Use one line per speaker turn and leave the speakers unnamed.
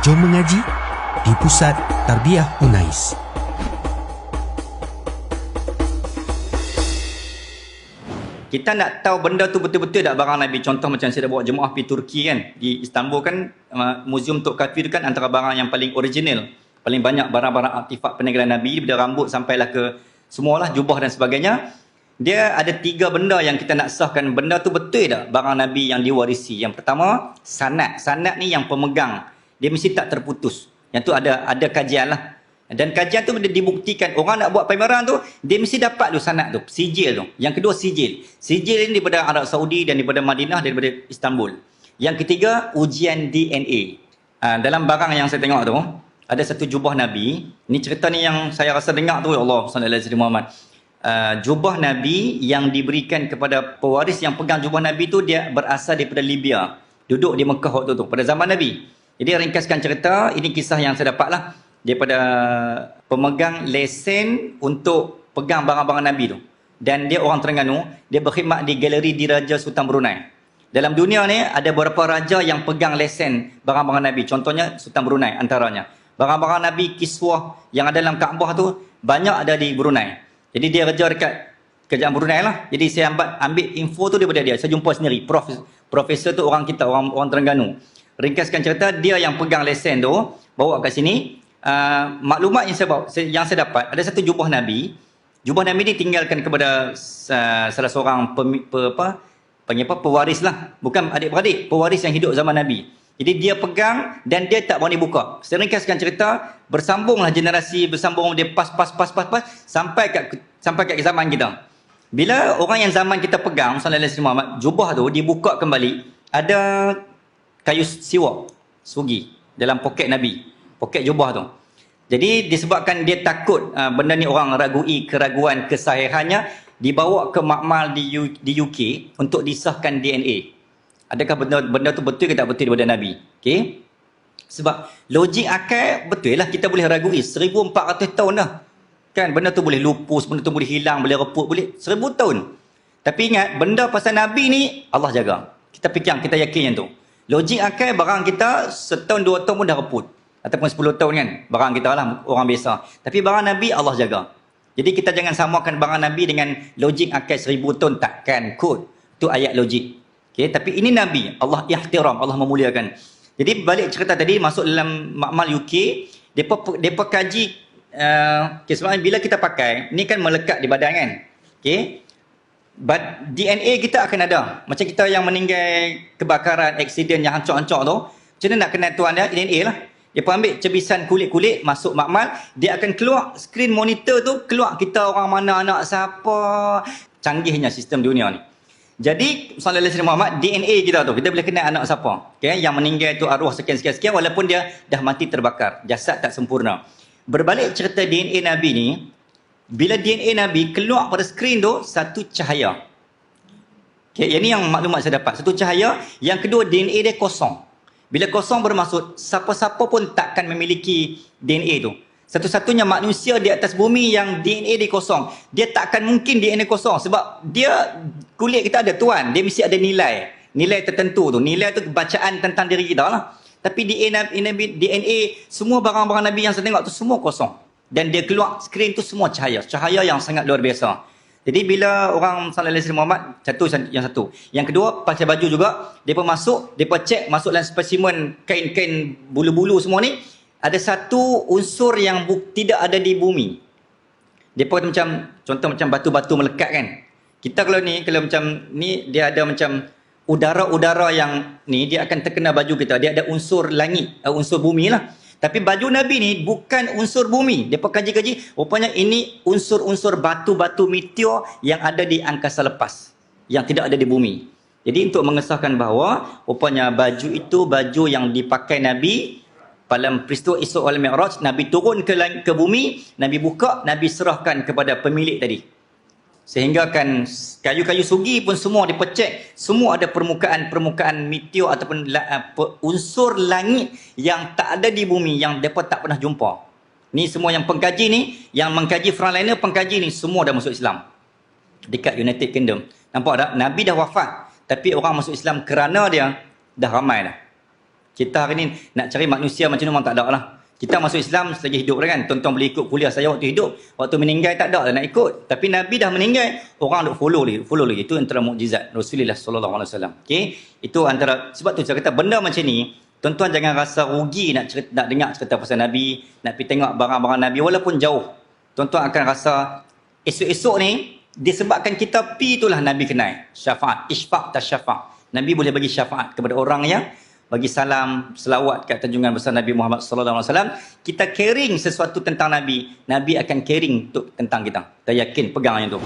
Jom mengaji di Pusat Tarbiyah Unais.
Kita nak tahu benda tu betul-betul tak barang Nabi. Contoh macam saya dah bawa jemaah pergi Turki kan. Di Istanbul kan, Museum Tok Kafir kan antara barang yang paling original. Paling banyak barang-barang artifak peninggalan Nabi. Dari rambut sampailah ke semualah, jubah dan sebagainya. Dia ada 3 benda yang kita nak sahkan. Benda tu betul tak barang Nabi yang diwarisi. Yang pertama, sanad. Sanad ni yang pemegang. Dia mesti tak terputus. Yang tu ada kajian lah. Dan kajian tu dibuktikan orang nak buat pameran tu, dia mesti dapat tu sanad tu, sijil tu. Yang kedua sijil. Sijil ni daripada Arab Saudi dan daripada Madinah, daripada Istanbul. Yang ketiga ujian DNA. Dalam barang yang saya tengok tu, ada satu jubah Nabi. Ni cerita ni yang saya rasa dengar tu, ya Allah sallallahu alaihi Muhammad. Jubah Nabi yang diberikan kepada pewaris yang pegang jubah Nabi tu, dia berasal daripada Libya. Duduk di Mekah waktu tu pada zaman Nabi. Jadi ringkaskan cerita, ini kisah yang saya dapat lah daripada pemegang lesen untuk pegang barang-barang Nabi tu. Dan dia orang Terengganu, dia berkhidmat di galeri Diraja Sultan Brunei. Dalam dunia ni ada beberapa raja yang pegang lesen barang-barang Nabi. Contohnya Sultan Brunei antaranya. Barang-barang Nabi, kiswah yang ada dalam Kaabah tu banyak ada di Brunei. Jadi dia kerja dekat kerajaan Brunei lah. Jadi saya ambil info tu daripada dia. Saya jumpa sendiri. Profesor tu orang kita, orang Terengganu. Ringkaskan cerita, dia yang pegang lesen tu, bawa kat sini. Maklumat yang saya dapat, ada satu jubah Nabi. Jubah Nabi ni tinggalkan kepada salah seorang pewaris lah. Bukan adik-beradik, pewaris yang hidup zaman Nabi. Jadi dia pegang dan dia tak berani buka. Saya ringkaskan cerita, bersambunglah generasi, bersambung dia pas sampai kat zaman kita. Bila orang yang zaman kita pegang, sallallahu alaihi wasallam, jubah tu dibuka kembali, ada kayu siwak, sugi dalam poket Nabi. Poket jubah tu. Jadi disebabkan dia takut benda ni orang ragui keraguan kesahihannya, dibawa ke makmal di UK untuk disahkan DNA. Adakah benda tu betul ke tak betul daripada Nabi? Okey. Sebab logik akal betul lah, kita boleh ragui 1400 tahun dah. Kan benda tu boleh lupus, benda tu boleh hilang, boleh reput, boleh 1000 tahun. Tapi ingat, benda pasal Nabi ni Allah jaga. Kita fikir, kita yakin yang tu. Logik akal barang kita setahun 2 tahun pun dah reput. Ataupun 10 tahun kan, barang kita lah orang biasa. Tapi barang Nabi Allah jaga. Jadi kita jangan samakan barang Nabi dengan logik akal 1000 tahun, takkan kot. Itu ayat logik. Okay, tapi ini Nabi, Allah ihtiram, Allah memuliakan. Jadi balik cerita tadi, masuk dalam makmal UK, depa kaji, sebab bila kita pakai, ni kan melekat di badan kan. Okay. But DNA kita akan ada. Macam kita yang meninggal kebakaran, aksiden yang hancur-hancur tu, macam mana nak kenal tuan dia? DNA lah. Dia pun ambil cebisan kulit-kulit, masuk makmal, dia akan keluar skrin monitor tu, keluar kita orang mana, anak siapa. Canggihnya sistem dunia ni. Jadi, sallallahu alaihi Muhammad, DNA kita tu, kita boleh kenal anak siapa. Okay? Yang meninggal tu arwah sekian-sekian, walaupun dia dah mati terbakar. Jasad tak sempurna. Berbalik cerita DNA Nabi ni, bila DNA Nabi keluar pada skrin tu, satu cahaya. Okay, yang ni yang maklumat saya dapat. Satu cahaya. Yang kedua, DNA dia kosong. Bila kosong bermaksud, siapa-siapa pun takkan memiliki DNA tu. Satu-satunya manusia di atas bumi yang DNA dia kosong. Dia takkan mungkin DNA kosong. Sebab dia, kulit kita ada tuan. Dia mesti ada nilai. Nilai tertentu tu. Nilai tu bacaan tentang diri kita lah. Tapi DNA, semua barang-barang Nabi yang saya tengok tu semua kosong. Dan dia keluar skrin tu semua cahaya. Cahaya yang sangat luar biasa. Jadi bila orang sallallahu alaihi Muhammad, satu yang satu. Yang kedua, pakai baju juga, depa masuk, depa cek masuk dalam spesimen kain-kain bulu-bulu semua ni, ada satu unsur yang tidak ada di bumi. Depa macam contoh macam batu-batu melekat kan. Kita kalau macam ni dia ada macam udara-udara yang ni dia akan terkena baju kita. Dia ada unsur langit, unsur bumi lah. Tapi baju Nabi ni bukan unsur bumi. Dia kaji-kaji, rupanya ini unsur-unsur batu-batu meteor yang ada di angkasa lepas. Yang tidak ada di bumi. Jadi untuk mengesahkan bahawa, rupanya baju itu baju yang dipakai Nabi dalam peristiwa Isra wal Mi'raj. Nabi turun ke bumi, Nabi buka, Nabi serahkan kepada pemilik tadi. Sehingga kan kayu-kayu sugi pun semua dipecek, semua ada permukaan meteor ataupun unsur langit yang tak ada di bumi, yang mereka tak pernah jumpa. Ni semua yang pengkaji ni, yang mengkaji frontliner, pengkaji ni semua dah masuk Islam dekat United Kingdom. Nampak tak? Nabi dah wafat, tapi orang masuk Islam kerana dia dah ramai dah. Kita hari ni nak cari manusia macam ni memang tak ada lah. Kita masuk Islam selagi hidup dah kan. Tuan-tuan boleh ikut kuliah saya waktu hidup. Waktu meninggal tak ada lah nak ikut. Tapi Nabi dah meninggal, orang duk follow lagi. Itu antara mukjizat Rasulullah sallallahu alaihi wasallam. Okey. Itu antara, sebab tu saya kata benda macam ni, tuan-tuan jangan rasa rugi nak dengar cerita pasal Nabi, nak pergi tengok barang-barang Nabi walaupun jauh. Tuan-tuan akan rasa esok-esok ni disebabkan kita pi itulah Nabi kenal. Syafaat, isfaq tasyafa'. Nabi boleh bagi syafaat kepada orang yang bagi salam, selawat kat junjungan besar Nabi Muhammad sallallahu alaihi wasallam. Kita caring sesuatu tentang Nabi, Nabi akan caring tentang kita. Kita yakin, pegang yang tu.